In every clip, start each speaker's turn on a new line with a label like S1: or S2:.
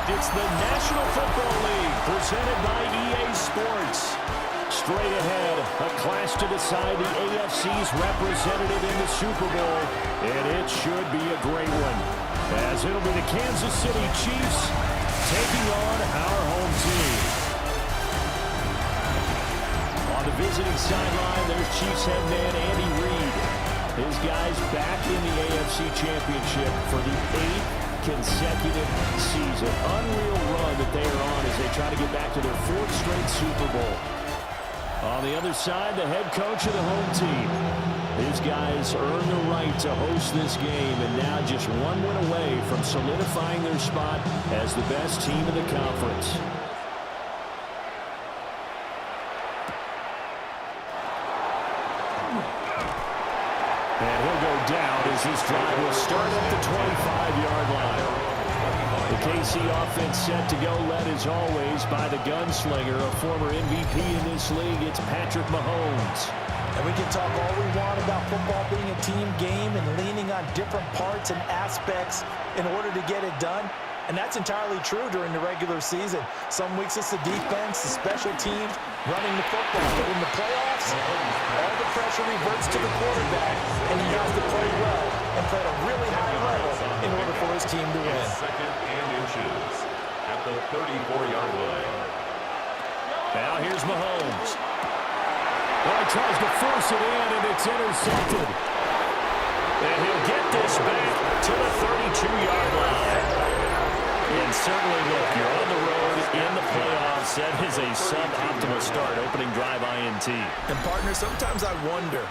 S1: It's the National Football League presented by EA Sports. Straight ahead, a clash to decide the AFC's representative in the Super Bowl, and it should be a great one, as it'll be the Kansas City Chiefs taking on our home team. On the visiting sideline, there's Chiefs head man Andy Reid. His guys back in the AFC Championship for the 8th consecutive season. Unreal run that they are on as they try to get back to their 4th straight Super Bowl. On the other side, the head coach of the home team. His guys earned the right to host this game, and now just one win away from solidifying their spot as the best team in the conference. And he'll go down as this drive will start at the 25-yard line. The KC offense set to go, led as always by the gunslinger, a former MVP in this league. It's Patrick Mahomes.
S2: And we can talk all we want about football being a team game and leaning on different parts and aspects in order to get it done. And that's entirely true during the regular season. Some weeks it's the defense, the special teams, running the football. But in the playoffs, all the pressure reverts to the quarterback, and he has to play well and play at a really high level in order for his team to win.
S3: Second and inches at the 34-yard line.
S1: Now here's Mahomes. Well, he tries to force it in, and it's intercepted. And he'll get this back to the 32-yard line. And certainly, look, you're on the road in the playoffs. That is a suboptimal start, opening drive INT.
S2: And, partner, sometimes I wonder,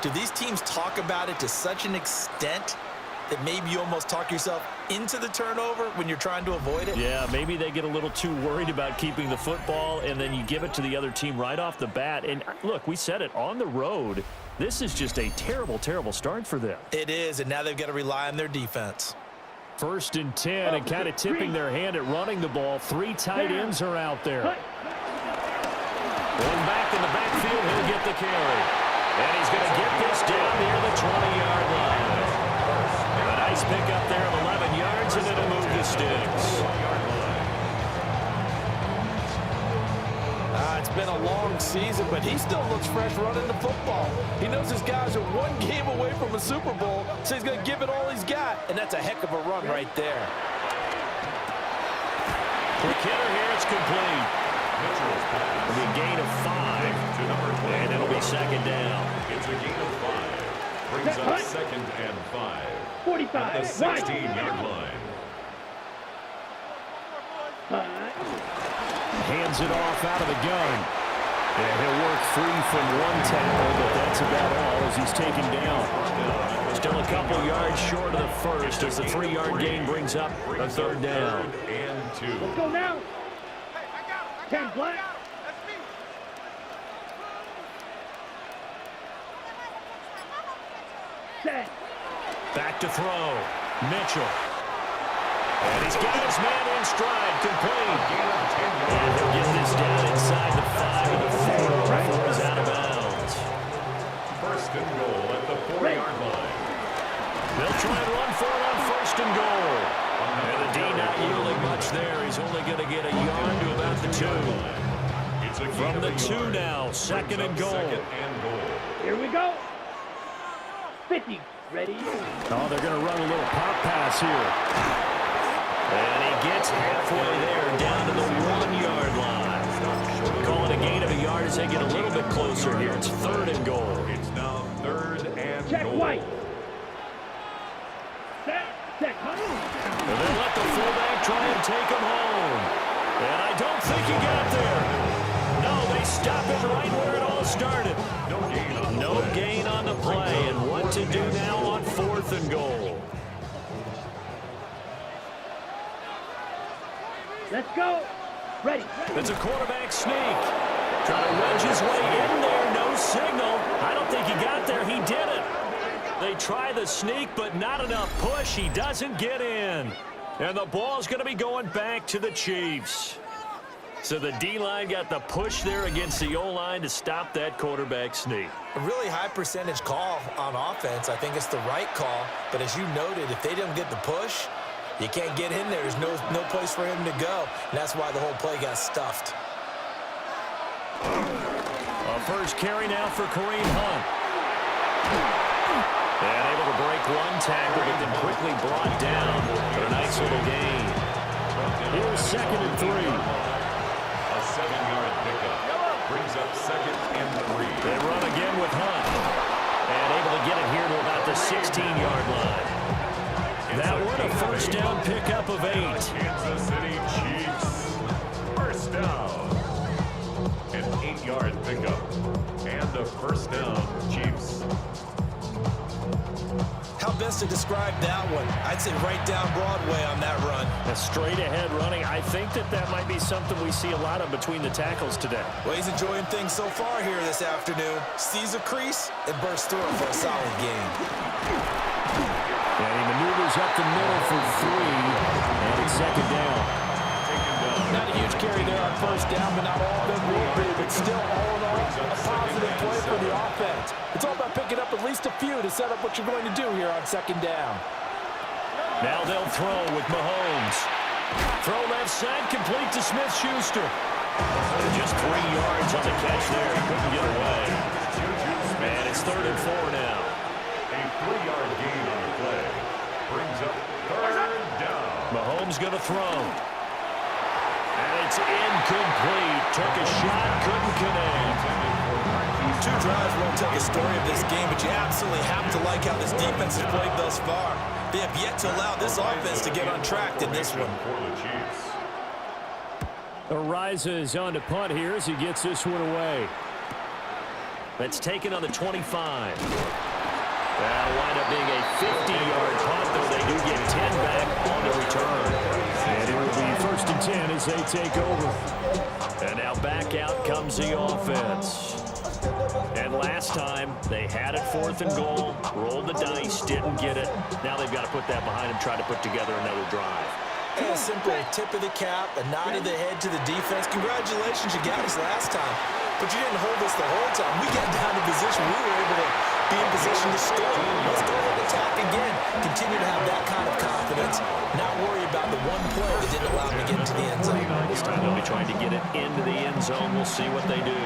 S2: do these teams talk about it to such an extent that maybe you almost talk yourself into the turnover when you're trying to avoid it?
S1: Yeah, maybe they get a little too worried about keeping the football, and then you give it to the other team right off the bat. And, look, we said it, on the road, this is just a terrible, terrible start for them.
S2: It is, and now they've got to rely on their defense.
S1: 1st and 10, and kind of tipping their hand at running the ball. 3 tight ends are out there. Going back in the backfield, he'll get the carry. And he's going to get this down near the 20-yard line. A nice pickup there of 11 yards, and it'll move the sticks.
S2: It's been a long season, but he still looks fresh running the football. He knows his guys are 1 game away from a Super Bowl, so he's going to give it all he's got, and that's a heck of a run right there.
S1: Quick hitter here, it's complete. It'll be a gain of 5, and it'll be 2nd down.
S3: It's a gain of 5. Brings up 2nd and 5. 45. At the 16-yard line.
S1: Hands it off out of the gun. And he'll work free from 1 tackle, but that's about all as he's taken down. Still a couple yards short of the first as the 3-yard gain brings up a 3rd down.
S3: 3rd and 2.
S4: Let's go now. 10 black. Set.
S1: Back to throw. Mitchell. And he's got his man in stride, complete. And he'll get this down inside the 5 of the 4 before he's out of bounds.
S3: 1st and goal at the 4-yard line.
S1: They'll try and run for it on 1st and goal. And the D not yielding much there. He's only going to get a yard to about the 2. From the 2 now, 2nd and goal.
S4: Here we go. 50. Ready?
S1: Oh, they're going to run a little pop pass here. And he gets halfway there, down to the 1-yard line. Calling a gain of a yard as they get a little bit closer here. It's 3rd and goal.
S3: It's now 3rd and
S4: Check
S3: goal.
S4: white. Set home.
S1: And then let the fullback try and take him home. And I don't think he got there. No, they stop it right where it all started. No gain on the play. And what to do now on 4th and goal.
S4: Let's go. Ready.
S1: It's a quarterback sneak. Trying to wedge his way in there. No signal. I don't think he got there. He did it. They try the sneak, but not enough push. He doesn't get in. And the ball's going to be going back to the Chiefs. So the D-line got the push there against the O-line to stop that quarterback sneak.
S2: A really high percentage call on offense. I think it's the right call. But as you noted, if they didn't get the push, You can't get in there. There's no place for him to go. And that's why the whole play got stuffed.
S1: A first carry now for Kareem Hunt. And able to break one tackle, but then quickly brought down for a nice little gain. Here's 2nd and 3.
S3: A 7-yard pickup. Brings up 2nd and 3.
S1: They run again with Hunt. And able to get it here to about the 16-yard line. That one a first down pickup of 8.
S3: Kansas City Chiefs. First down. An 8-yard pickup. And a first down, Chiefs.
S2: How best to describe that one? I'd say right down Broadway on that run.
S1: A straight-ahead running. I think that might be something we see a lot of between the tackles today.
S2: Well, he's enjoying things so far here this afternoon. Sees a crease and bursts through it for a solid gain.
S1: And he maneuvers up the middle for 3. And it's 2nd down.
S2: Not a huge carry there on first down, but not all of them will be. But still, all in all, a positive play for the offense. It's all about picking up at least a few to set up what you're going to do here on 2nd down.
S1: Now they'll throw with Mahomes. Throw left side, complete to Smith-Schuster. Just 3 yards on the catch there. He couldn't get away. And it's 3rd and 4 now.
S3: A 3-yard gain on the play. Brings up 3rd down.
S1: Mahomes going to throw. And it's incomplete. Took a shot, couldn't connect.
S2: 2 drives won't tell the story of this game, but you absolutely have to like how this defense has played thus far. They have yet to allow this offense to get on track in this one.
S3: For the Chiefs.
S1: Ariza is on to punt here as he gets this one away. That's taken on the 25. That'll wind up being a 50-yard punt, though they do get 10 back on the return. And it will be 1st and 10 as they take over. And now back out comes the offense. And last time, they had it 4th and goal, rolled the dice, didn't get it. Now they've got to put that behind them, try to put together another drive.
S2: A simple tip of the cap, a nod of the head to the defense. Congratulations, you got us last time, but you didn't hold us the whole time. We got down to position. We were able to be in position to score. Let's go ahead and attack again. Continue to have that kind of confidence. Not worry about the one play that didn't allow them to get into the end zone.
S1: This time they'll be trying to get it into the end zone. We'll see what they do.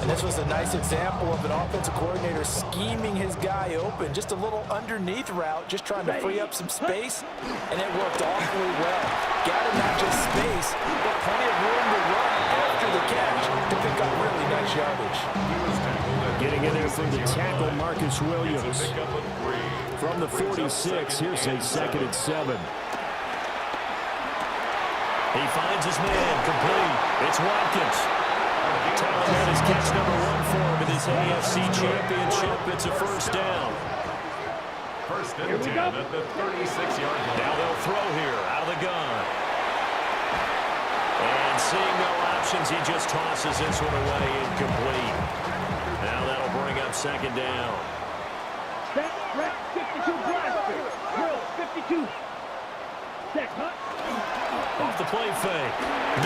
S2: And this was a nice example of an offensive coordinator scheming his guy open. Just a little underneath route, just trying to free up some space, and it worked awfully well. Got him not just space, but plenty of room to run after the catch to pick up really nice yardage.
S1: Getting in there for the tackle, Marcus Williams. From the 46, here's a 2nd and 7. He finds his man, complete. It's Watkins. Telling that is catch number 1 for him in this AFC Championship. It's a first down.
S3: 1st and 10 at the 36-yard line.
S1: Now they'll throw here out of the gun. And seeing no options, he just tosses this one away, incomplete. Now that'll bring up 2nd down.
S4: Set, rep, 52, blaster. Drill, 52. Set, cut.
S1: Off the play fake.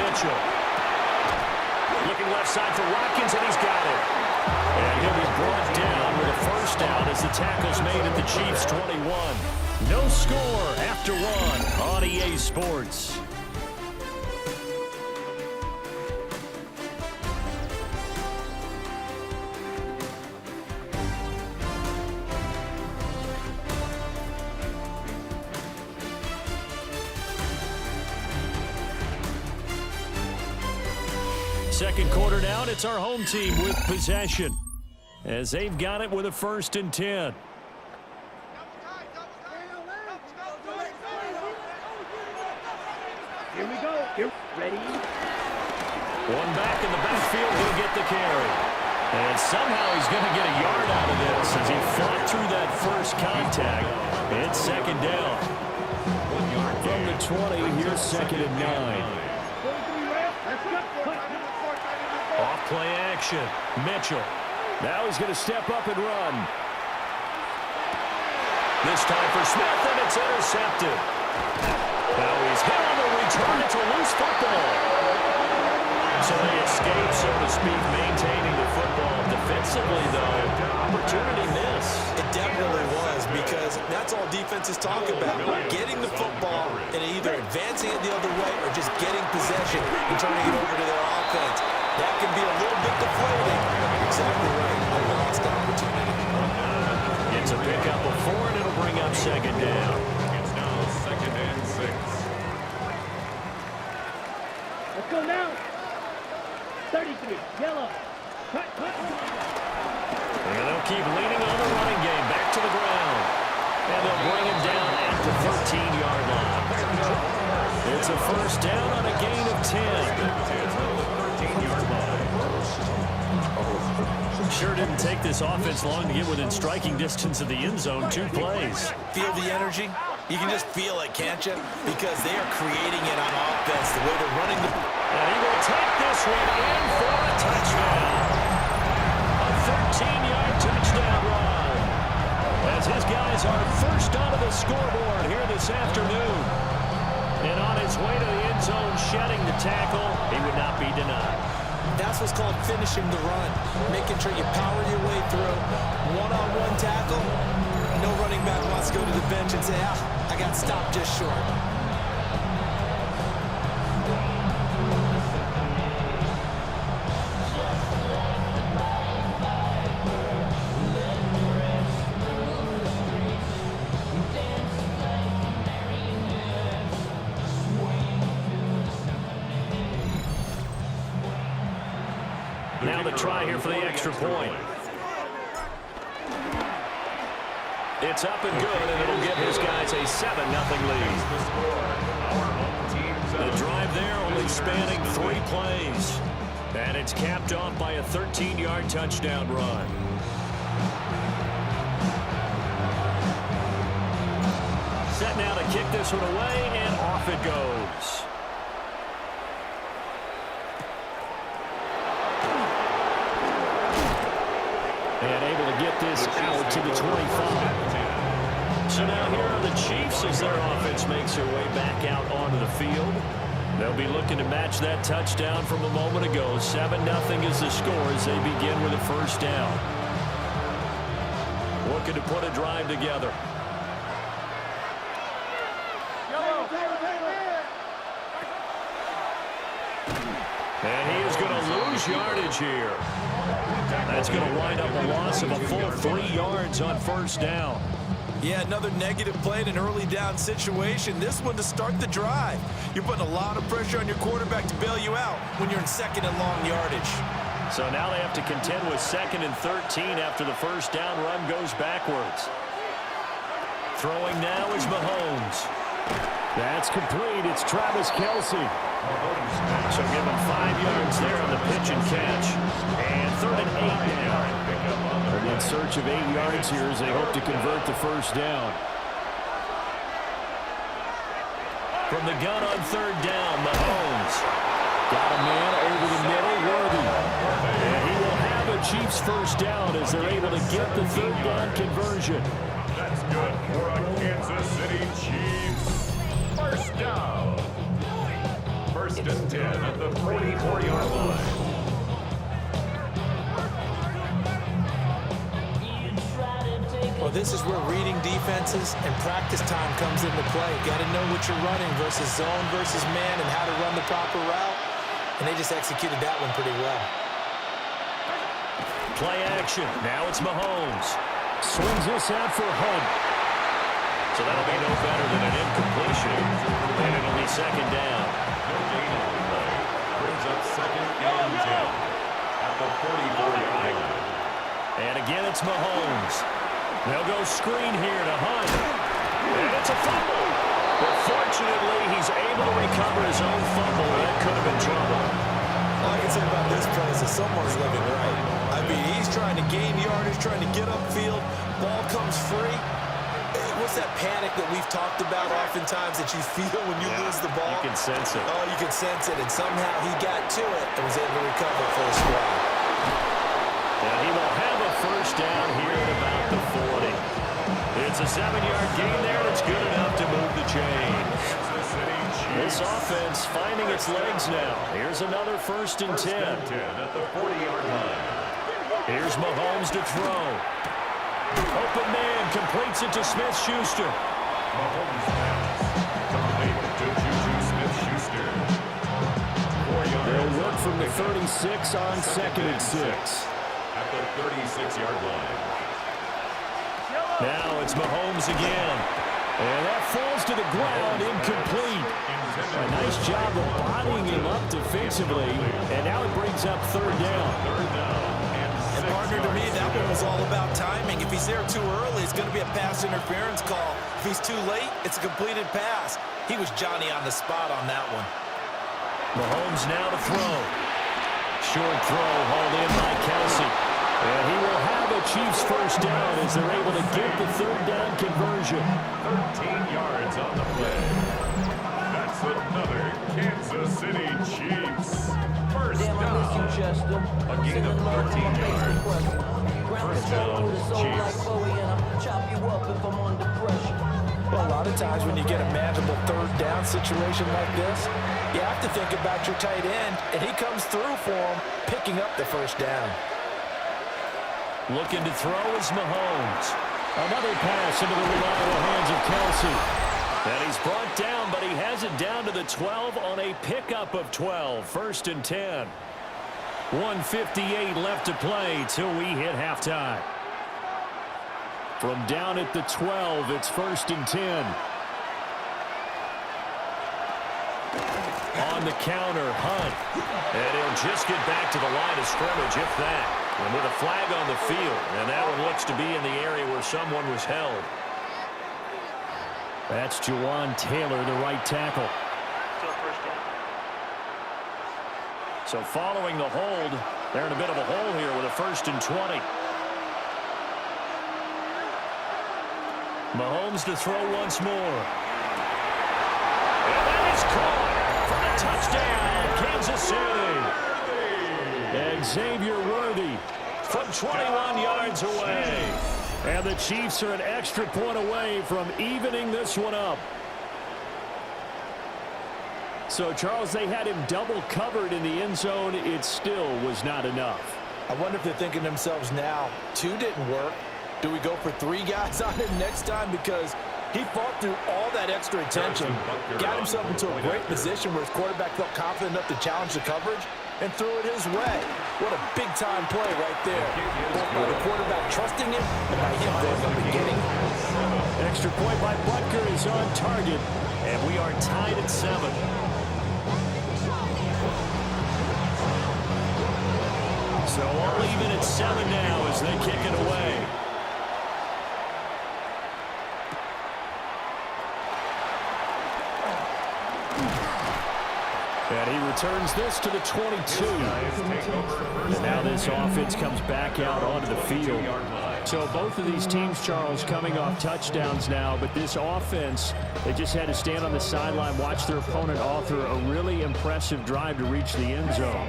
S1: Mitchell. Looking left side for Watkins, and he's got it. And he'll be brought down with a first down as the tackle's made at the Chiefs' 21. No score after 1 on EA Sports. Second quarter down, it's our home team with possession as they've got it with a 1st and 10.
S4: Here we go. Here, ready.
S1: One back in the backfield, he'll get the carry. And somehow he's going to get a yard out of this as he fought through that first contact. It's 2nd down. From the 20, here's 2nd and 9. Off play action. Mitchell. Now he's going to step up and run. This time for Smith, and it's intercepted. Now he's hit on the return. It's a loose football. So they escape, so to speak, maintaining the football. Defensively, though, opportunity miss.
S2: It definitely was, because that's all defenses talk about. Getting the football and either advancing it the other way or just getting possession and turning it over to their offense. That can be a little bit deflating. Exactly right. A lost opportunity.
S1: It's a pickup of 4, and it'll bring up second down.
S3: It's now 2nd and 6.
S4: Let's go now. 33, yellow. Cut.
S1: And they'll keep leaning on the running game. Back to the ground. And they'll bring him down at the 13-yard line. It's a first down on a gain of 10.
S3: 13-yard line.
S1: Sure didn't take this offense long to get within striking distance of the end zone. 2 plays.
S2: Feel the energy? You can just feel it, can't you? Because they are creating it on offense, the way they're running the...
S1: And he will take this one in for a touchdown. A 13-yard touchdown run. As his guys are first onto the scoreboard here this afternoon. And on his way to the end zone, shedding the tackle, he would not be denied.
S2: That's what's called finishing the run. Making sure you power your way through. One-on-one tackle. No running back wants to go to the bench and say, I got stopped just short.
S1: Now the try here for the extra point. It's up and good, and it'll give his guys a 7-0 lead. The drive there only spanning 3 plays. And it's capped off by a 13-yard touchdown run. Set now to kick this one away, and off it goes. And able to get this out to the 25. So now here are the Chiefs as their offense makes their way back out onto the field. They'll be looking to match that touchdown from a moment ago. 7-0 is the score as they begin with a first down. Looking to put a drive together. And he is going to lose yardage here. That's going to wind up a loss of a full 3 yards on first down.
S2: Yeah, another negative play in an early down situation. This one to start the drive. You're putting a lot of pressure on your quarterback to bail you out when you're in second and long yardage.
S1: So now they have to contend with 2nd and 13 after the first down run goes backwards. Throwing now is Mahomes. That's complete. It's Travis Kelce. So give him 5 yards there on the pitch and catch. And 3rd and 8 now. They're in search of 8 yards here as they hope to convert the first down. From the gun on 3rd down, Mahomes. Got a man over the middle, Worthy. And he will have a Chiefs first down as they're able to get the 3rd down conversion.
S3: That's good for a Kansas City Chiefs. First down. 1st and 10 at the 44-yard line.
S2: Well, this is where reading defenses and practice time comes into play. Got to know what you're running versus zone versus man and how to run the proper route. And they just executed that one pretty well.
S1: Play action. Now it's Mahomes. Swings this out for Hunt. So that'll be no better than an incompletion. And it'll be 2nd down.
S3: No gain on the play. Brings up 2nd and 10 at the 44-yard line.
S1: And again, it's Mahomes. They'll go screen here to Hunt. And it's a fumble. But fortunately, he's able to recover his own fumble. That could have been trouble.
S2: All I can say about this play is that someone's living right. I mean, he's trying to gain yardage, trying to get upfield. Ball comes free. What's that panic that we've talked about oftentimes that you feel when you lose the ball?
S1: You can sense it.
S2: Oh, you can sense it. And somehow he got to it and was able to recover for his squad.
S1: And he will have a first down here at about the 40. It's a 7-yard gain there, and it's good enough to move the chains.
S3: Kansas City Chiefs.
S1: This offense finding its legs now. Here's another 1st and 10.
S3: At the 40-yard line.
S1: Here's Mahomes to throw. Open man completes it to Smith-Schuster.
S3: Mahomes pass. Complete to Juju Smith-Schuster. 4 yards.
S1: They'll work from the 36 on 2nd and 6.
S3: At the 36-yard line.
S1: Now it's Mahomes again. And that falls to the ground, incomplete. A nice job of bodying him up defensively. And now it brings up 3rd down.
S2: And partner, to me, that one was all about timing. If he's there too early, it's going to be a pass interference call. If he's too late, it's a completed pass. He was Johnny on the spot on that one.
S1: Mahomes now to throw. Short throw hauled in by Kelsey. And he will have a Chiefs 1st down as they're able to get the 3rd down conversion.
S3: 13 yards on the play. That's another Kansas City Chiefs 1st down. A gain of 13 yards. 1st down, Chiefs.
S2: Well, a lot of times when you get a manageable 3rd down situation like this, you have to think about your tight end, and he comes through for him, picking up the 1st down.
S1: Looking to throw is Mahomes. Another pass into the reliable hands of Kelsey. And he's brought down, but he has it down to the 12 on a pickup of 12. 1st and 10. 1:58 left to play till we hit halftime. From down at the 12, it's 1st and 10. On the counter, Hunt. And he'll just get back to the line of scrimmage, if that. And with a flag on the field, and that one looks to be in the area where someone was held. That's Jawan Taylor, the right tackle. So following the hold, they're in a bit of a hole here with a 1st and 20. Mahomes to throw once more. And that is caught for a touchdown, Kansas City. And Xavier Worthy from 21 yards away. And the Chiefs are an extra point away from evening this one up. So, Charles, they had him double covered in the end zone. It still was not enough.
S2: I wonder if they're thinking to themselves now, 2 didn't work. Do we go for 3 guys on him next time? Because he fought through all that extra attention, got himself into a great position where his quarterback felt confident enough to challenge the coverage and threw it his way. What a big-time play right there. Both by the quarterback trusting him and by him going up and getting it.
S1: Extra point by Butker is on target, and we are tied at 7. So all even at 7 now as they kick it away. And he returns this to the 22. And now this offense comes back out onto the field. So both of these teams, Charles, coming off touchdowns now, but this offense, they just had to stand on the sideline, watch their opponent author a really impressive drive to reach the end zone.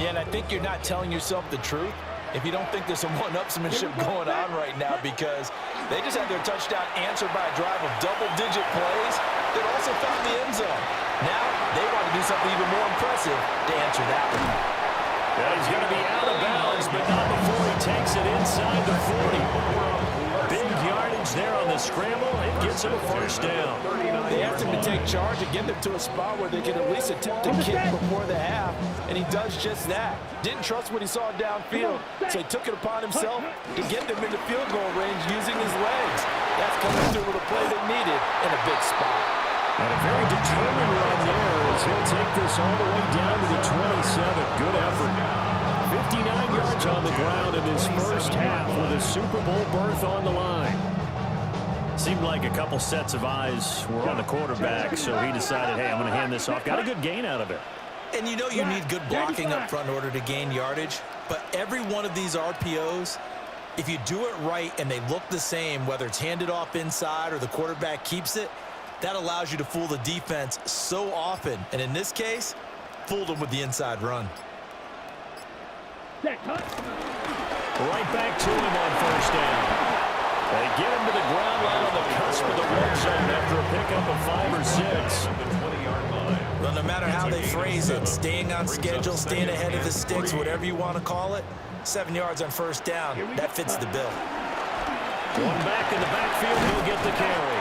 S2: Yeah, and I think you're not telling yourself the truth if you don't think there's some one-upsmanship going on right now, because they just had their touchdown answered by a drive of double-digit plays that also found the end zone. Now they want to do something even more impressive to answer that one.
S1: Yeah, he's going to be out of bounds, but not before he takes it inside the 40. Big yardage there on the scramble. It gets him a 1st down.
S2: They asked him to take charge and get them to a spot where they can at least attempt to kick before the half, and he does just that. Didn't trust what he saw downfield, so he took it upon himself to get them into field goal range using his legs. That's coming through with a play they needed in a big spot.
S1: And a very determined run there as he'll take this all the way down to the 27. Good effort. 59 yards on the ground in his first half with a Super Bowl berth on the line. Seemed like a couple sets of eyes were on the quarterback, so he decided, hey, I'm going to hand this off. Got a good gain out of it.
S2: And you know you need good blocking up front in order to gain yardage, but every one of these RPOs, if you do it right and they look the same, whether it's handed off inside or the quarterback keeps it, that allows you to fool the defense so often. And in this case, fooled them with the inside run.
S1: Right back to him on 1st down. They get him to the ground line on the cusp of the red zone after a pickup of 5 or 6.
S3: The 20-yard line.
S2: Well, no matter how they phrase it, staying on schedule, staying ahead of the sticks, whatever you want to call it, 7 yards on first down, that fits the bill.
S1: One back in the backfield, he'll get the carry.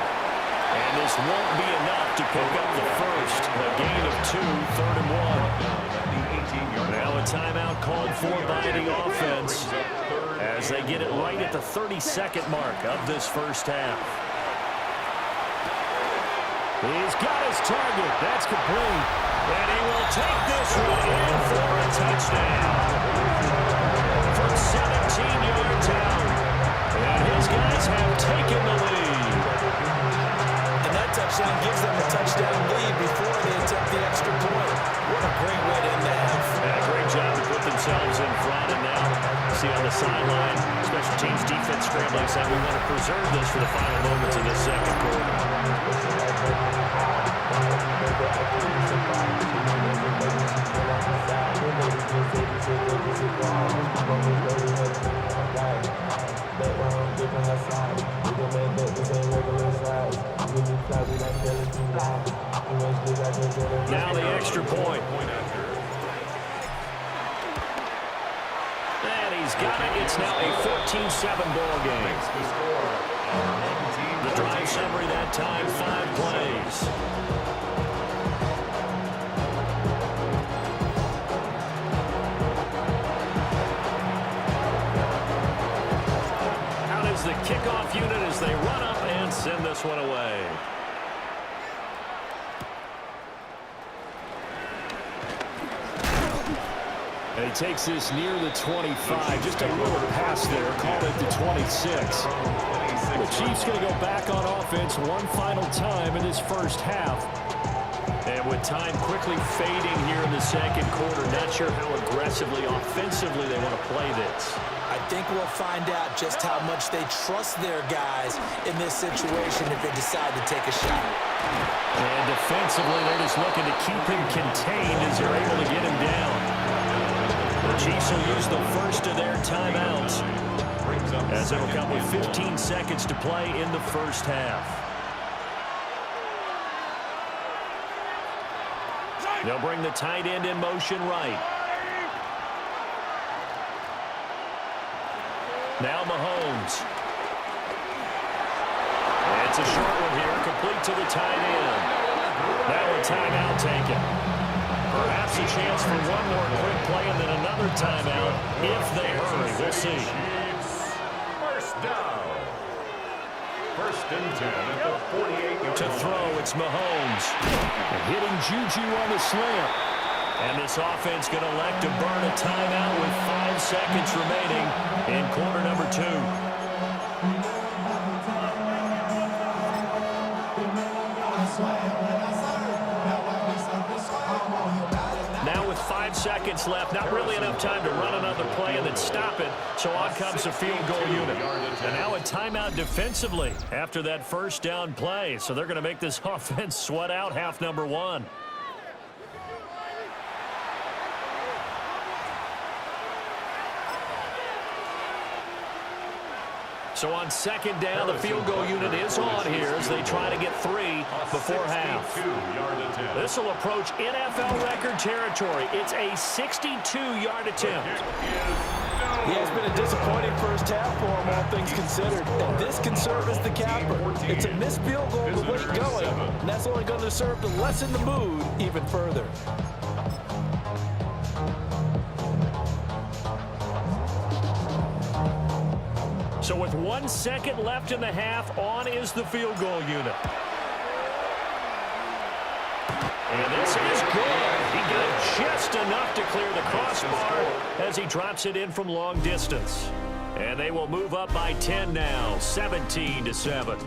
S1: And this won't be enough to pick up the first. A gain of 2, 3rd and 1. Now a timeout called for by the offense as they get it right at the 32nd mark of this first half. He's got his target. That's complete. And he will take this one in for a touchdown. From 17 yards out. And his guys have taken the lead.
S2: And that touchdown gives them a touchdown lead before they attempt the extra point. What a great way to end the half.
S1: And a great job to put themselves in front. And now, see on the sideline, special teams defense scrambling, saying we want to preserve this for the final moments of this second quarter. Now the extra point. And he's got it. It's now a 14-7 ball game. The drive summary that time, 5 plays. Out is the kickoff unit as they run up and send this one away. And he takes this near the 25. Just a little pass there. Call it the 26. The Chiefs going to go back on offense one final time in this first half. And with time quickly fading here in the second quarter, not sure how aggressively, offensively they want to play this.
S2: I think we'll find out just how much they trust their guys in this situation if they decide to take a shot.
S1: And defensively, they're just looking to keep him contained as they're able to get him down. The Chiefs will use the first of their timeouts as it'll come with 15 seconds to play in the first half. They'll bring the tight end in motion right. Now Mahomes. It's a short one here, complete to the tight end. Now a timeout taken. Perhaps a chance for one more quick play and then another timeout if they hurry. We'll see.
S3: First down. 1st and 10 at the 48-yard
S1: To throw, it's Mahomes. Hitting Juju on the slant. And this offense going to elect to burn a timeout with 5 seconds remaining in quarter number 2. Now with 5 seconds left, not really enough time to run another play and then stop it, so on comes the field goal unit. And now a timeout defensively after that first down play, so they're going to make this offense sweat out half number 1. So on second down, the field goal unit is on here as they try to get 3 before half. This will approach NFL record territory. It's a 62-yard attempt.
S2: Yeah, it's been a disappointing first half for him, all things considered. And this can serve as the capper. It's a missed field goal to wait going, and that's only going to serve to lessen the mood even further.
S1: So with 1 second left in the half, on is the field goal unit. And this is good. He got just enough to clear the crossbar as he drops it in from long distance. And they will move up by 10 now, 17-7.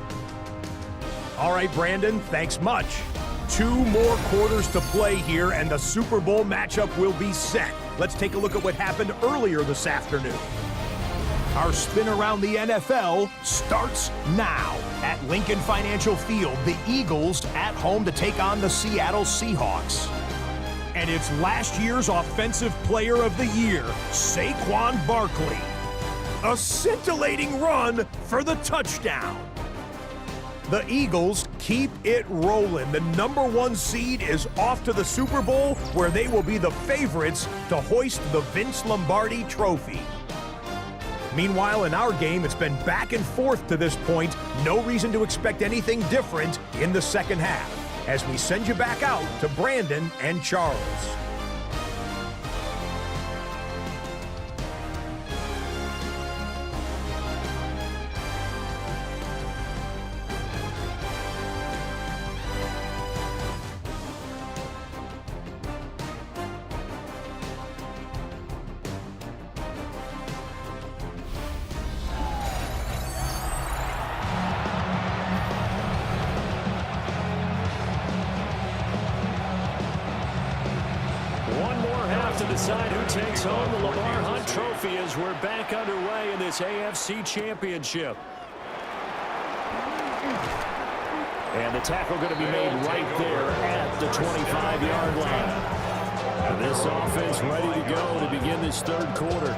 S5: All right, Brandon, thanks much. 2 more quarters to play here, and the Super Bowl matchup will be set. Let's take a look at what happened earlier this afternoon. Our spin around the NFL starts now. At Lincoln Financial Field, the Eagles at home to take on the Seattle Seahawks. And it's last year's Offensive Player of the Year, Saquon Barkley. A scintillating run for the touchdown. The Eagles keep it rolling. The #1 seed is off to the Super Bowl, where they will be the favorites to hoist the Vince Lombardi trophy. Meanwhile, in our game, it's been back and forth to this point. No reason to expect anything different in the second half, as we send you back out to Brandon and Charles.
S1: To decide who takes home the Lamar Hunt Trophy as we're back underway in this AFC Championship. And the tackle going to be made right there at the 25-yard line. And this offense ready to go to begin this third quarter.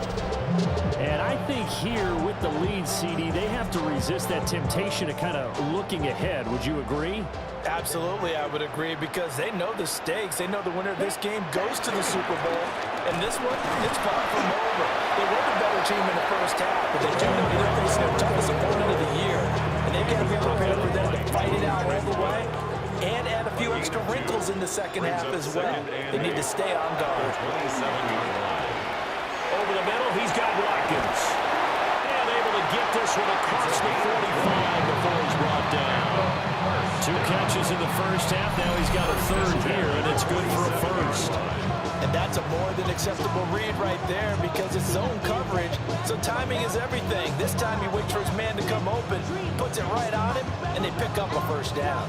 S1: And I think here with the lead, CD, they have to resist that temptation of kind of looking ahead. Would you agree?
S2: Absolutely, I would agree, because they know the stakes. They know the winner of this game goes to the Super Bowl. And this one, it's far from over. They were the better team in the first half, but they do know they're facing their toughest opponent of the year. And they've got to be prepared for them to fight it out all the way and add a few extra wrinkles in the second half as well. They need to stay on guard.
S1: Over the middle, he's got Watkins. And able to get this one across the 45 before he's brought down. 2 catches in the first half. Now he's got a third here, and it's good for a first.
S2: And that's a more than acceptable read right there, because it's zone coverage, so timing is everything. This time he waits for his man to come open, puts it right on him, and they pick up a first down.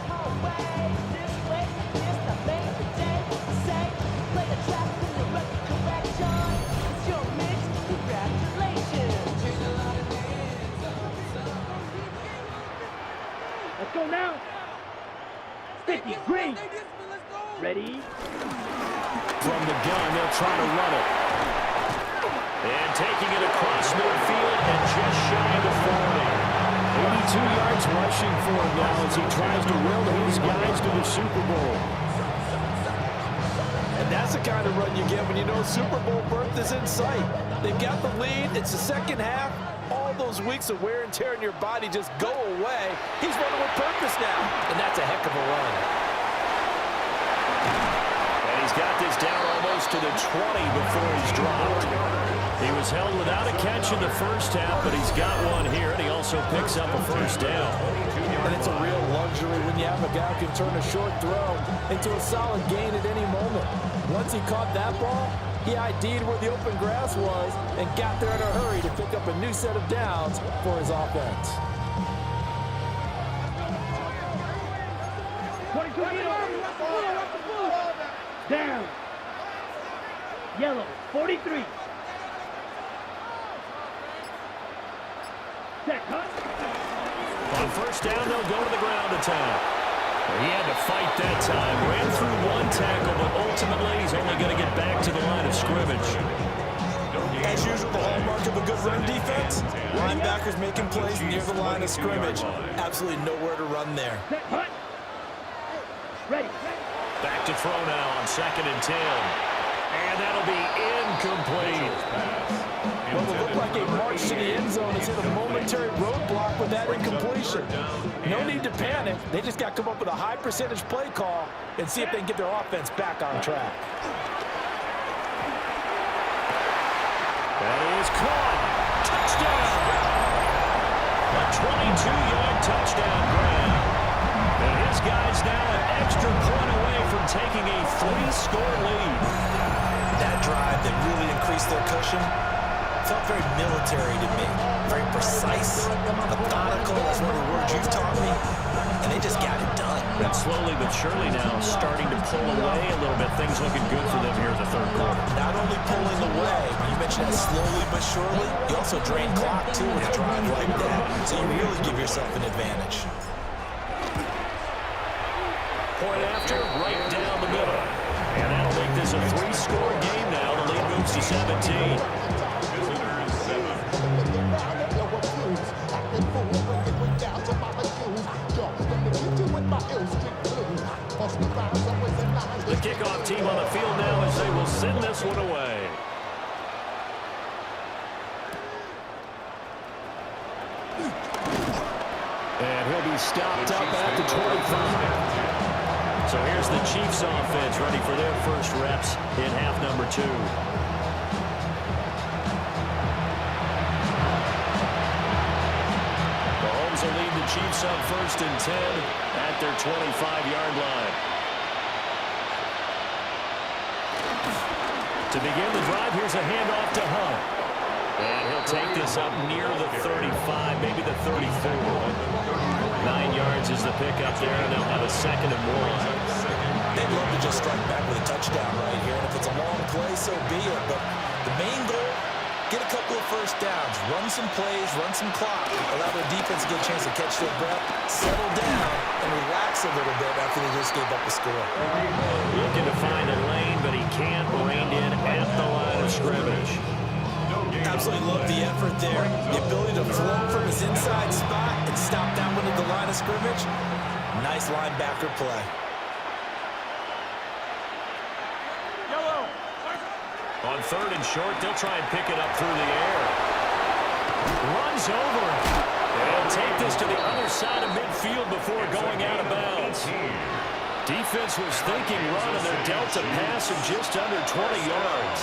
S4: Let's go now. 50, green. Ready?
S1: From the gun, they'll try to run it. And taking it across midfield and just shy of the 40. 82 yards rushing for him now as he tries to will his guys to the Super Bowl.
S2: And that's the kind of run you get when you know Super Bowl berth is in sight. They've got the lead. It's the second half. All those weeks of wear and tear in your body just go away. He's running with purpose now, and that's a heck of a run.
S1: And he's got this down almost to the 20 before he's dropped. He was held without a catch in the first half, but he's got one here, and he also picks up a first down.
S2: And it's a real luxury when you have a guy who can turn a short throw into a solid gain at any moment. Once he caught that ball, he ID'd where the open grass was and got there in a hurry to pick up a new set of downs for his offense.
S4: 22 down. Yellow, 43. Set, cut.
S1: On first down, they'll go to the ground attack. He had to fight that time. Ran through one tackle, but ultimately he's only going to get back to the line of scrimmage.
S2: As usual, the hallmark of a good run defense, linebackers making plays near the line of scrimmage. Absolutely nowhere to run there.
S4: Set, cut. Ready.
S1: Back to throw now on 2nd and 10. And that'll be incomplete.
S2: Well, it looked like a march to the end zone has hit a momentary roadblock with that incompletion. No need to panic. They just got to come up with a high percentage play call and see if they can get their offense back on track.
S1: That is caught. Touchdown. A 22-yard touchdown grab. And his guys now an extra point away from taking a 3-score lead.
S2: That drive that really increased their cushion felt very military to me. Very precise, methodical. That's one of the words you've taught me. And they just got it done.
S1: And slowly but surely now starting to pull away a little bit. Things looking good for them here in the third quarter.
S2: Not only pulling away, but you mentioned that slowly but surely, you also drain clock too with a drive like that. So you really give yourself an advantage.
S1: Point after, right down the middle. And that'll make this a 3-score game now. The lead moves to 17.
S3: Visitors 7.
S1: Kickoff team on the field now as they will send this one away. And he'll be stopped up at the 25. So here's the Chiefs offense ready for their first reps in half number 2. Mahomes will lead the Chiefs up 1st and 10 at their 25-yard line. To begin the drive, here's a handoff to Hunt. And he'll take this up near the 35, maybe the 34. 9 yards is the pickup there, and they'll have a 2nd and 1.
S2: They'd love to just strike back with a touchdown right here, and if it's a long play, so be it. But the main goal, get a couple of first downs, run some plays, run some clock, allow their defense to get a chance to catch their breath, settle down, and relax a little bit after they just gave up a score.
S1: Looking to find a lane, but he can't. Reined in at the line of scrimmage.
S2: Absolutely love the effort there. The ability to float from his inside spot and stop down into the line of scrimmage. Nice linebacker play.
S1: On 3rd and short, they'll try and pick it up through the air. Runs over it. They'll take this to the other side of midfield before going out of bounds. Defense was thinking run, and they're dealt a pass of just under 20 yards.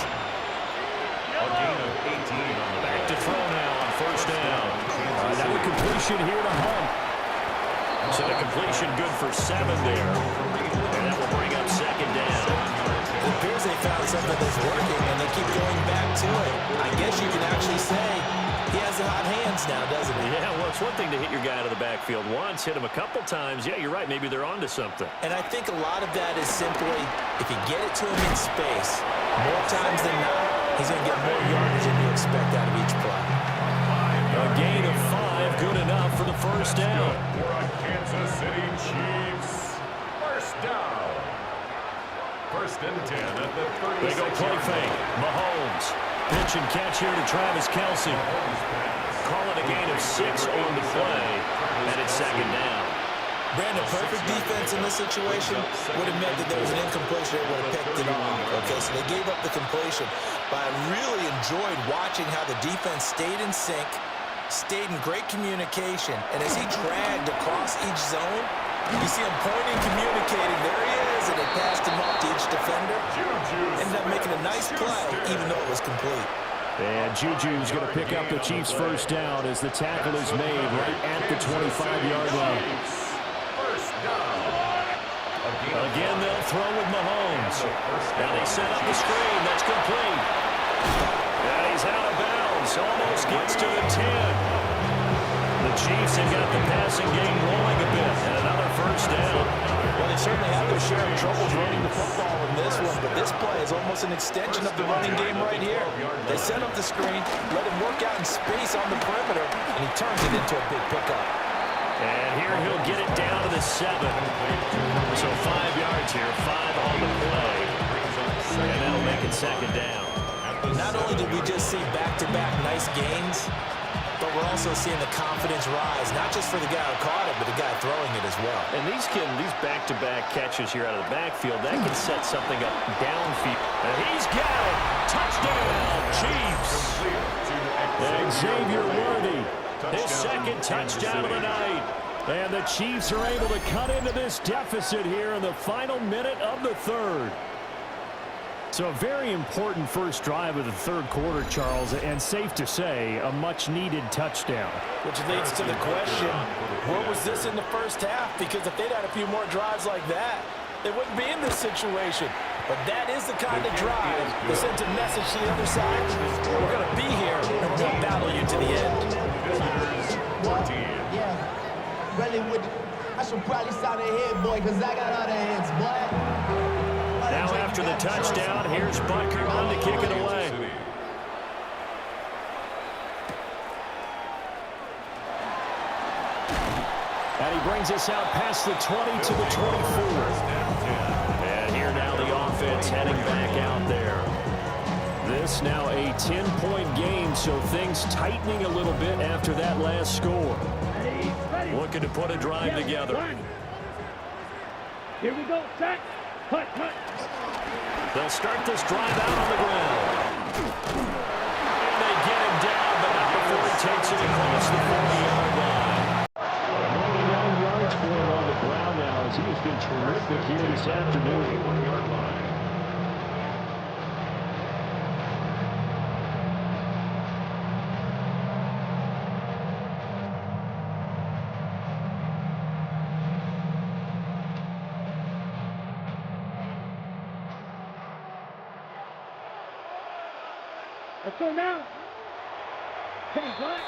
S3: A gain of 18 on the
S1: Back to throw now on 1st down. Another completion here to Hunt. So the completion good for 7 there. And that will bring up 2nd down.
S2: It appears they found something that's working, and they keep going back to it. I guess you can actually say he has the hot hands now, doesn't he?
S1: Yeah, well, it's one thing to hit your guy out of the backfield once, hit him a couple times. Yeah, you're right. Maybe they're onto something.
S2: And I think a lot of that is simply if you get it to him in space, more times than not, he's going to get more yardage than you expect out of each play.
S1: A gain of 5, good enough for the 1st down.
S3: For a Kansas City Chiefs. 1st down. 1st and 10 at the 36.
S1: They go play fake. Mahomes. Pitch and catch here to Travis Kelce. Call it a gain of 6 on the play. And it's 2nd down.
S2: Brandon, perfect defense in this situation would have meant that there was an incompletion. They would have picked it off. Okay, so they gave up the completion. But I really enjoyed watching how the defense stayed in sync, stayed in great communication, and as he dragged across each zone, you see him pointing, communicating. There he is, and it passed him off to each defender. Ended up making a nice play, even though it was complete.
S1: And Juju's going to pick up the Chiefs' 1st down as the tackle is made right at the 25-yard line. Again, they'll throw with Mahomes. Now they set up the screen. That's complete. And he's out of bounds. Almost gets to the 10. The Chiefs have got the passing game rolling a bit. And another 1st down.
S2: Well, they certainly have their share of troubles running the football in this one, but this play is almost an extension of the running game right here. They set up the screen, let him work out in space on the perimeter, and he turns it into a big pickup.
S1: And here he'll get it down to the 7. So 5 yards here, 5 on the play. And that'll make it 2nd down.
S2: Not only did we just see back-to-back nice gains, but we're also seeing the confidence rise, not just for the guy who caught it, but the guy throwing it as well.
S1: And these back-to-back catches here out of the backfield, that can set something up downfield. And he's got it. Touchdown, Chiefs. And Xavier Worthy, his 2nd touchdown of the night. And the Chiefs are able to cut into this deficit here in the final minute of the 3rd. So a very important first drive of the 3rd quarter, Charles, and safe to say, a much-needed touchdown.
S2: Which leads to the question, where was this in the 1st half? Because if they'd had a few more drives like that, they wouldn't be in this situation. But that is the kind of drive that sends a message to the other side. We're going to be here, and we're going to battle you to the end.
S6: Yeah, really would. I should probably sign a head, boy, because I got other heads, boy.
S1: Now after the touchdown, here's Butker on to kick it away. And he brings us out past the 20 to the 24. And here now the offense heading back out there. This now a 10-point game, so things tightening a little bit after that last score. Looking to put a drive together.
S4: Here we go, set, cut.
S1: They'll start this drive out on the ground. And they get him down, but not before he takes it across the 40-yard line. 99 yards for him on the ground now, as he's been terrific here this afternoon.
S3: 41-yard line.
S4: Let's go now. Penny Black.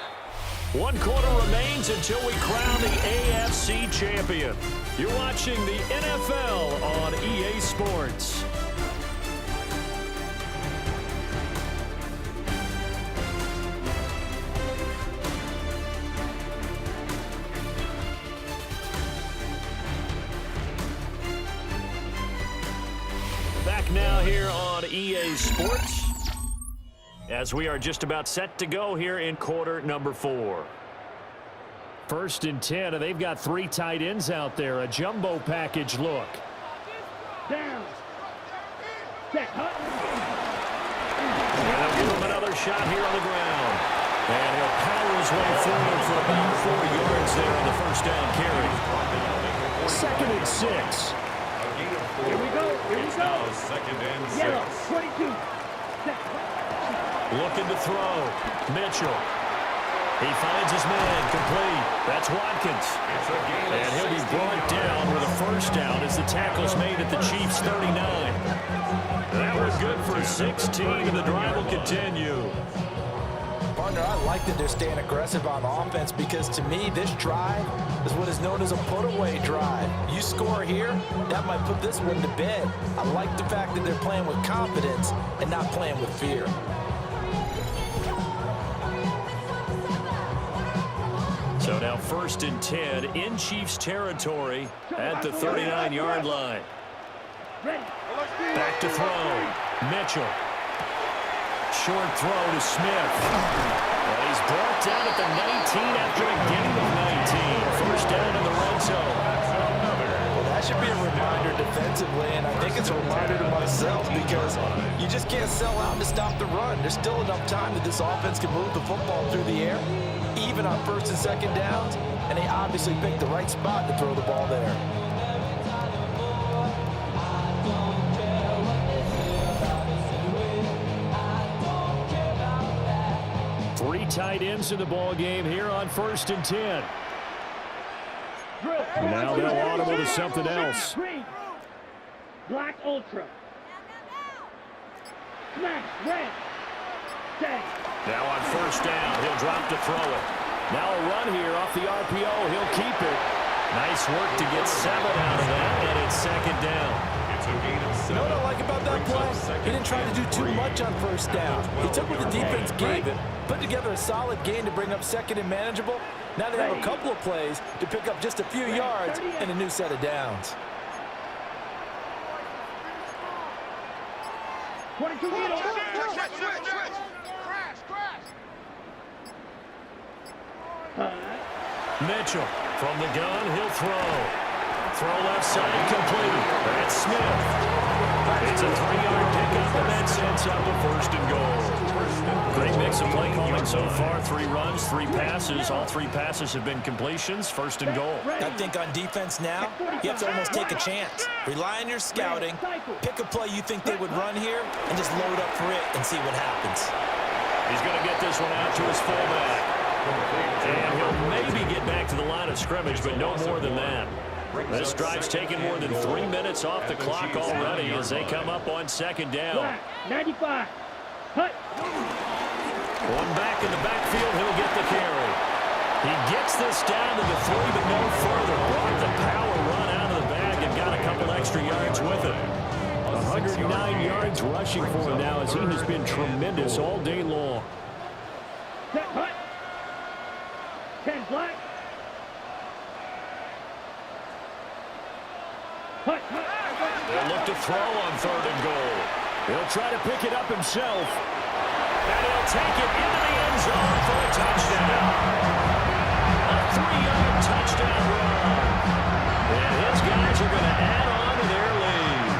S1: 1 quarter remains until we crown the AFC champion. You're watching the NFL on EA Sports. Back now here on EA Sports, as we are just about set to go here in quarter number 4. 1st and 10, and they've got 3 tight ends out there. A jumbo package look.
S4: Down. Set. Hut.
S1: And they'll give him another shot here on the ground. And he'll power his way forward for about 4 yards there on the 1st down carry. 2nd and 6.
S4: Here we go. Here we
S3: It's
S4: go.
S3: now 2nd and 6.
S4: Yellow. 22. Set.
S1: Looking to throw. Mitchell. He finds his man complete. That's Watkins.
S3: It's a gain of
S1: And he'll be brought down with a 1st down as the tackle's made at the Chiefs' 39. That was good for 16, and the drive will continue.
S2: Partner, I like that they're staying aggressive on offense because to me, this drive is what is known as a put-away drive. You score here, that might put this one to bed. I like the fact that they're playing with confidence and not playing with fear.
S1: So now 1st and 10 in Chiefs territory at the 39-yard line.
S4: Ready.
S1: Back to throw. Mitchell. Short throw to Smith. Well, he's brought down at the 19 after a gain of 19. 1st down in the red zone.
S2: Well, that should be a reminder defensively, and I think it's a reminder to myself because you just can't sell out to stop the run. There's still enough time that this offense can move the football through the air, even on 1st and 2nd downs, and they obviously picked the right spot to throw the ball there.
S1: Three tight ends in the ball game here on 1st and 10. Now they'll audible to something else.
S4: Green. Black Ultra. Smash. Red. Set.
S1: Now on 1st down, he'll drop to throw it. Now a run here off the RPO. He'll keep it. Nice work to get 7 out of that, and it's 2nd down.
S3: It's a gain of 7.
S2: You know what I like about that play? He didn't try to do too much on 1st down. He took what the defense gave him, put together a solid gain to bring up 2nd and manageable. Now they have a couple of plays to pick up just a few yards and a new set of downs.
S4: 22 meters.
S1: Mitchell from the gun, he'll throw. Throw left side complete. That's Smith. It's a 3-yard pickup, and that sets up a 1st and goal. Great mix of play calling so far. 3 runs, 3 passes. All 3 passes have been completions. 1st and goal.
S2: I think on defense now, you have to almost take a chance. Rely on your scouting, pick a play you think they would run here, and just load up for it and see what happens.
S1: He's going to get this one out to his fullback. And he'll maybe get back to the line of scrimmage, but no more than that. This drive's taken more than 3 minutes off the clock already as they come up on 2nd down.
S4: Black. 95. Hut.
S1: One back in the backfield, he'll get the carry. He gets this down to the 3, but no further. Brought the power run out of the bag and got a couple extra yards with it. 109 yards rushing for him now as he has been tremendous all day long.
S4: Set. Hut. 10 black. Hut.
S1: They'll look to throw on 3rd and goal. He'll try to pick it up himself. And he'll take it into the end zone for a touchdown. A 3-yard touchdown run. And his guys are going to add on to their lead.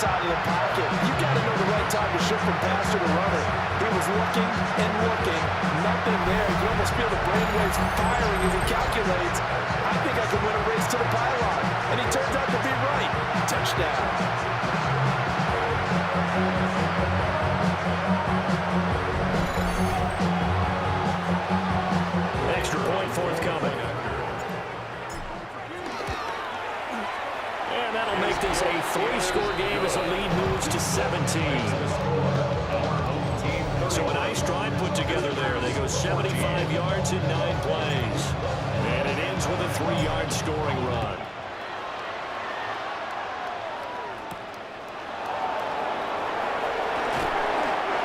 S2: inside of the pocket. You got to know the right time to shift from passer to runner. He was looking and looking, nothing there. You almost feel the brainwaves firing as he calculates. I think I can win a race to the pylon. And he turns out to be right. Touchdown.
S1: Extra point forthcoming. And that'll make this a 3-score game as the lead moves to 17. So a nice drive put together there. They go 75 yards in 9 plays. And it ends with a 3-yard scoring run.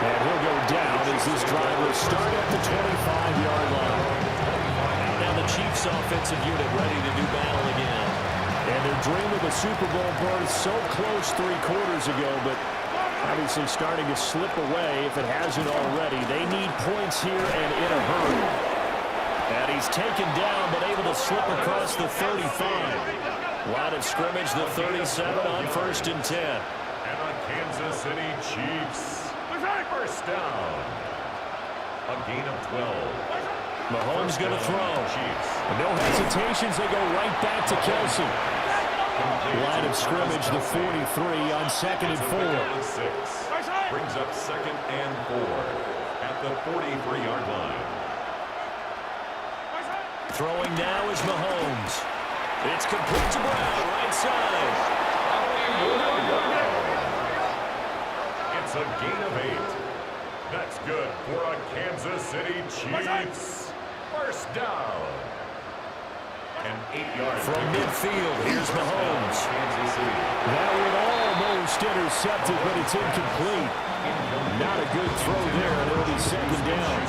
S1: And he'll go down as this drive will start at the 25-yard line. Now the Chiefs offensive unit ready to do battle again. And their dream of a Super Bowl berth so close 3 quarters ago, but obviously starting to slip away if it hasn't already. They need points here and in a hurry. And he's taken down but able to slip across the 35. Line of scrimmage, the 37 on 1st and 10.
S3: And the Kansas City Chiefs. First down. A gain of 12.
S1: Mahomes going to throw.
S3: Chiefs.
S1: No hesitations. They go right back to Kelsey. Line of scrimmage, the 43 on 2nd and 4.
S3: 6. Brings up 2nd and 4 at the 43-yard line.
S1: Throwing now is Mahomes. It's complete to Brown, right side.
S3: It's a gain of 8. That's good for a Kansas City Chiefs. First down. And 8 yards.
S1: From midfield, here's Mahomes.
S3: Kansas City.
S1: That one almost intercepted, but it's incomplete. Not a good throw there, and it'll be 2nd down.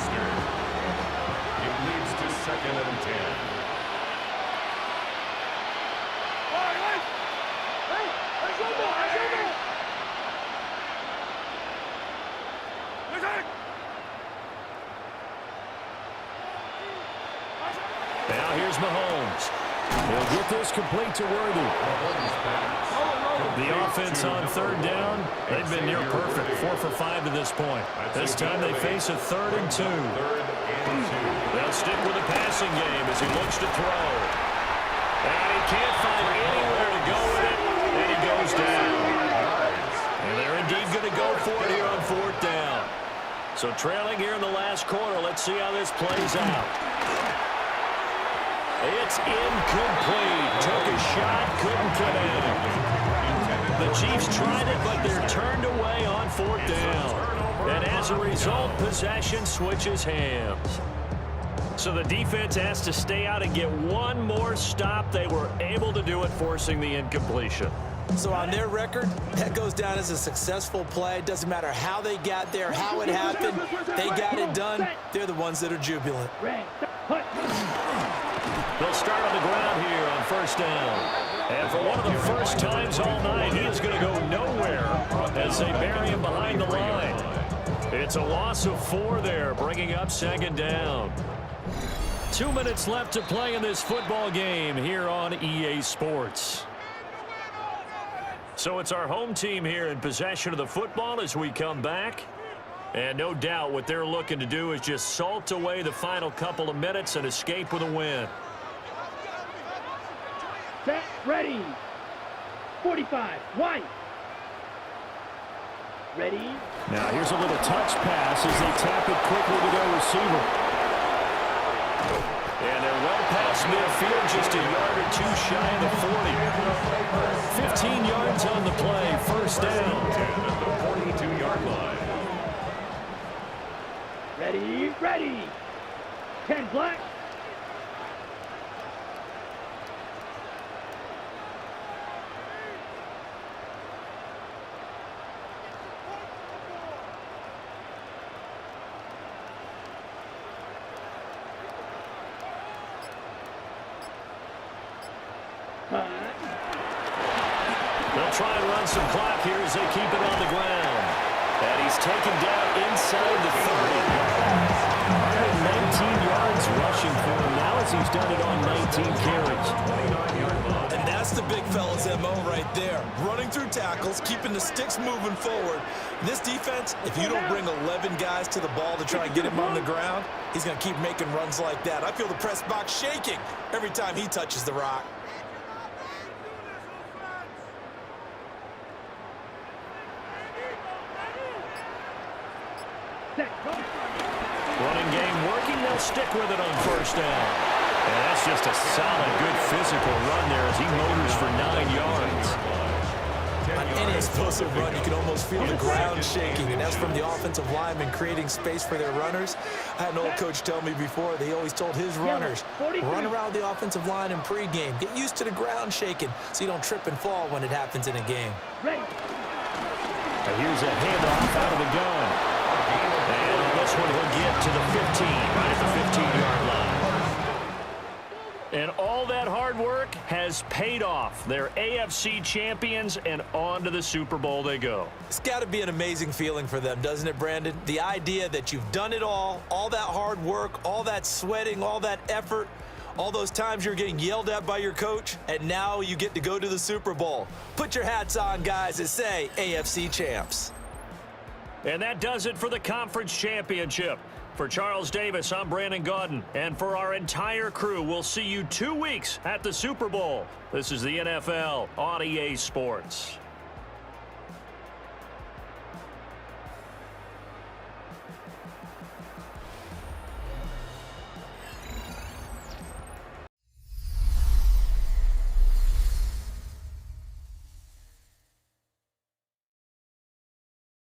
S3: It leads to 2nd and 10.
S1: Now here's Mahomes. He'll get this complete to Worthy. The offense on 3rd down, they've been near perfect. 4 for 5 to this point. This time they face a 3rd and 2. They'll stick with the passing game as he looks to throw. And he can't find anywhere to go with it, and he goes down. And they're indeed going to go for it here on 4th down. So trailing here in the last quarter, let's see how this plays out. It's incomplete. Took a shot, couldn't connect. The Chiefs tried it, but they're turned away on 4th down. And as a result, possession switches hands. So the defense has to stay out and get one more stop. They were able to do it, forcing the incompletion.
S2: So on their record, that goes down as a successful play. Doesn't matter how they got there, how it happened. They got it done. They're the ones that are jubilant.
S1: They'll start on the ground here on 1st down. And for one of the first times all night, he is going to go nowhere as they bury him behind the line. It's a loss of 4 there, bringing up 2nd down. 2 minutes left to play in this football game here on EA Sports. So it's our home team here in possession of the football as we come back. And no doubt what they're looking to do is just salt away the final couple of minutes and escape with a win.
S4: Set, ready. 45, White. Ready.
S1: Now here's a little touch pass as they tap it quickly to their receiver. And they're well past midfield, just a yard or 2 shy of the 40. 15 yards on the play, 1st down.
S3: 10 at the 42-yard line.
S4: Ready, ready. 10 black.
S1: They'll try and run some clock here as they keep it on the ground. And he's taken down inside the 30. 19 yards rushing for him now as he's done it on 19 carries.
S2: And that's That's the big fella's MO right there. Running through tackles, keeping the sticks moving forward. This defense, if you don't bring 11 guys to the ball to try and get him on the ground, he's going to keep making runs like that. I feel the press box shaking every time he touches the rock.
S1: Running game working, they'll stick with it on first down. And that's just a solid, good physical run there as he motors for 9 yards.
S2: On any explosive run, you can almost feel the ground shaking, and that's from the offensive linemen creating space for their runners. I had an old coach tell me before, they always told his runners, run around the offensive line in pregame. Get used to the ground shaking so you don't trip and fall when it happens in a game.
S1: And here's a handoff out of the gun. And on this one, he'll get to the 15, right at the 15-yard line. And all that hard work has paid off. They're AFC champions, and on to the Super Bowl they go.
S2: It's got to be an amazing feeling for them, doesn't it, Brandon? The idea that you've done it all that hard work, all that sweating, all that effort, all those times you're getting yelled at by your coach, and now you get to go to the Super Bowl. Put your hats on, guys, and say AFC champs.
S1: And that does it for the conference championship. For Charles Davis, I'm Brandon Gaudin. And for our entire crew, we'll see you 2 weeks at the Super Bowl. This is the NFL on EA Sports.